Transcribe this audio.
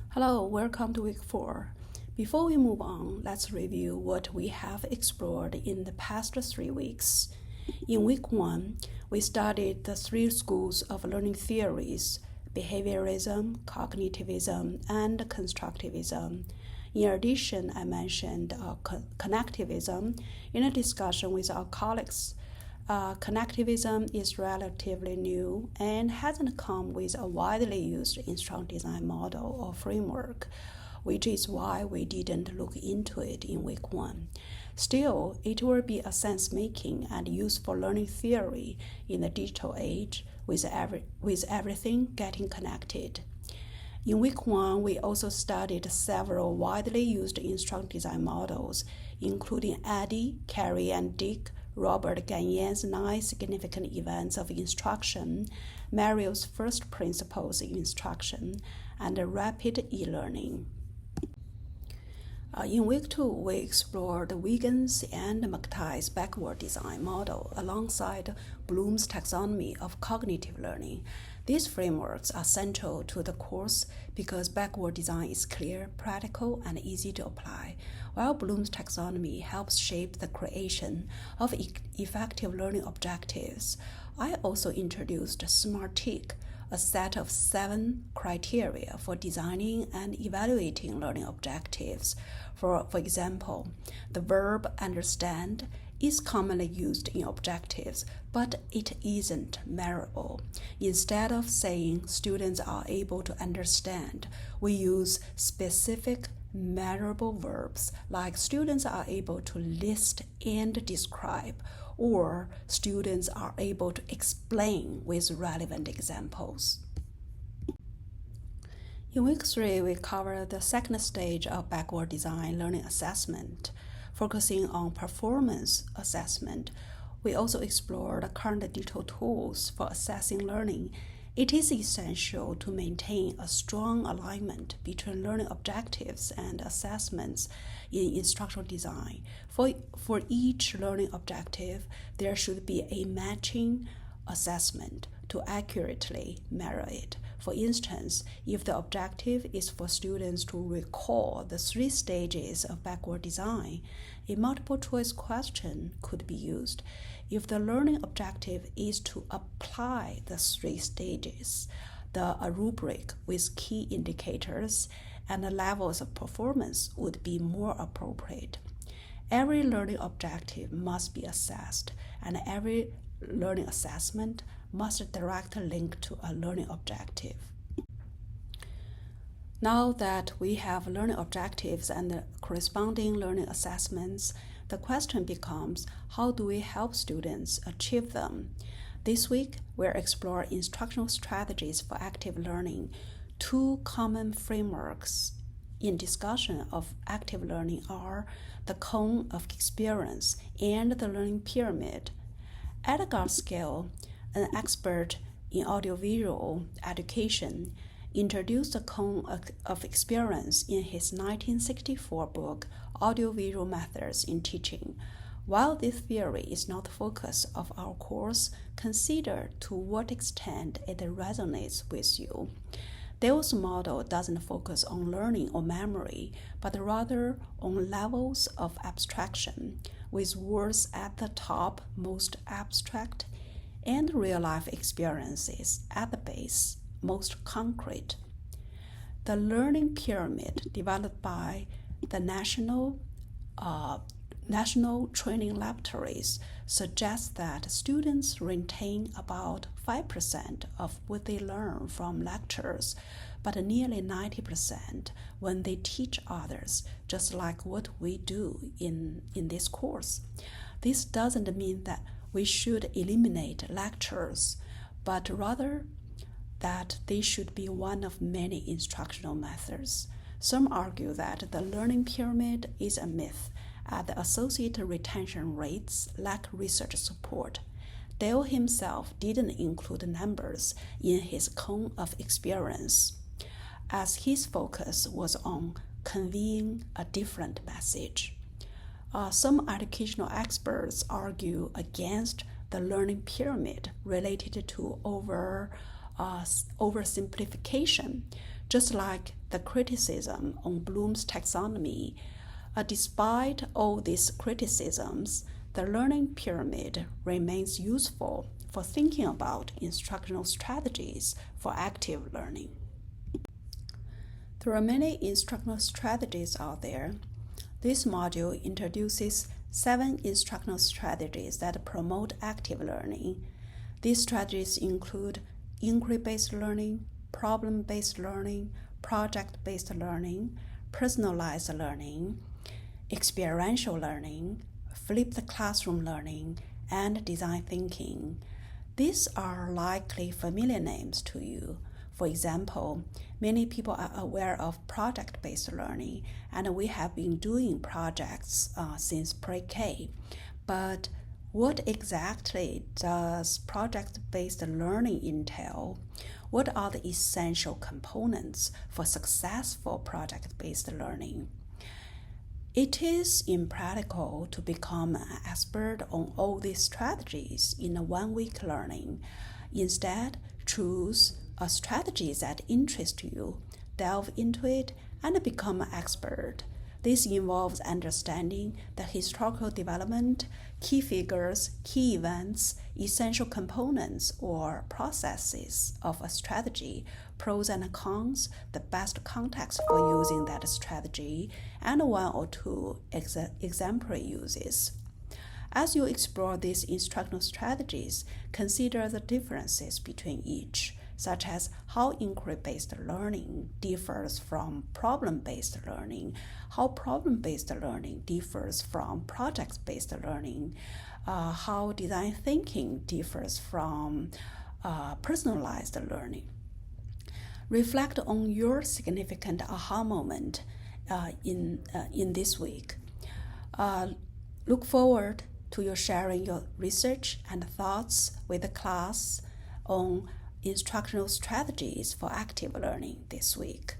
Hello, welcome to week 4. Before we move on, let's review what we have explored in the past 3 weeks. In week 1, we studied the 3 schools of learning theories: behaviorism, cognitivism, and constructivism. In addition, I mentioned connectivism in a discussion with our colleagues. Connectivism is relatively new and hasn't come with a widely used instructional design model or framework, which is why we didn't look into it in week 1. Still, it will be a sense-making and useful learning theory in the digital age with everything getting connected. In week 1, we also studied several widely used instructional design models, including Eddie, Carey, and Dick, Robert Gagnon's 9 significant events of instruction, Merrill's first principles in instruction, and rapid e-learning. In week 2, we explored Wiggins and McTighe's backward design model alongside Bloom's taxonomy of cognitive learning. These frameworks are central to the course because backward design is clear, practical, and easy to apply, while Bloom's taxonomy helps shape the creation of effective learning objectives. I also introduced SMART-TIC, a set of 7 criteria for designing and evaluating learning objectives. For example, the verb understand is commonly used in objectives, but it isn't measurable. Instead of saying students are able to understand, we use specific measurable verbs like students are able to list and describe, or students are able to explain with relevant examples. In week 3, we covered the second stage of backward design learning assessment, focusing on performance assessment. We also explored current digital tools for assessing learning. It is essential to maintain a strong alignment between learning objectives and assessments in instructional design. For each learning objective, there should be a matching assessment to accurately measure it. For instance, if the objective is for students to recall the 3 stages of backward design, a multiple choice question could be used. If the learning objective is to apply the 3 stages, a rubric with key indicators and the levels of performance would be more appropriate. Every learning objective must be assessed, and every learning assessment must directly link to a learning objective. Now that we have learning objectives and the corresponding learning assessments, the question becomes, how do we help students achieve them? This week, we'll explore instructional strategies for active learning. 2 common frameworks in discussion of active learning are the cone of experience and the learning pyramid. Edgar Scale, an expert in audiovisual education, introduced the cone of experience in his 1964 book, Audiovisual Methods in Teaching. While this theory is not the focus of our course, consider to what extent it resonates with you. Dale's model doesn't focus on learning or memory, but rather on levels of abstraction, with words at the top, most abstract, and real-life experiences at the base, most concrete. The learning pyramid developed by the National Training Laboratories suggests that students retain about 5% of what they learn from lectures, but nearly 90% when they teach others, just like what we do in this course. This doesn't mean that we should eliminate lectures, but rather that they should be one of many instructional methods. Some argue that the learning pyramid is a myth, as the associated retention rates lack research support. Dale himself didn't include numbers in his cone of experience, as his focus was on conveying a different message. Some educational experts argue against the learning pyramid related to oversimplification, just like the criticism on Bloom's taxonomy. Despite all these criticisms, the learning pyramid remains useful for thinking about instructional strategies for active learning. There are many instructional strategies out there. This module introduces 7 instructional strategies that promote active learning. These strategies include inquiry-based learning, problem-based learning, project-based learning, personalized learning, experiential learning, flipped classroom learning, and design thinking. These are likely familiar names to you. For example, many people are aware of project-based learning, and we have been doing projects since pre-K. But what exactly does project-based learning entail? What are the essential components for successful project-based learning? It is impractical to become an expert on all these strategies in a one-week learning. Instead, choose a strategy that interests you, delve into it, and become an expert. This involves understanding the historical development, key figures, key events, essential components or processes of a strategy, pros and cons, the best context for using that strategy, and 1 or 2 exemplary uses. As you explore these instructional strategies, consider the differences between each, such as how inquiry-based learning differs from problem-based learning, how problem-based learning differs from project-based learning, how design thinking differs from personalized learning. Reflect on your significant aha moment in this week. Look forward to your sharing your research and thoughts with the class on instructional strategies for active learning this week.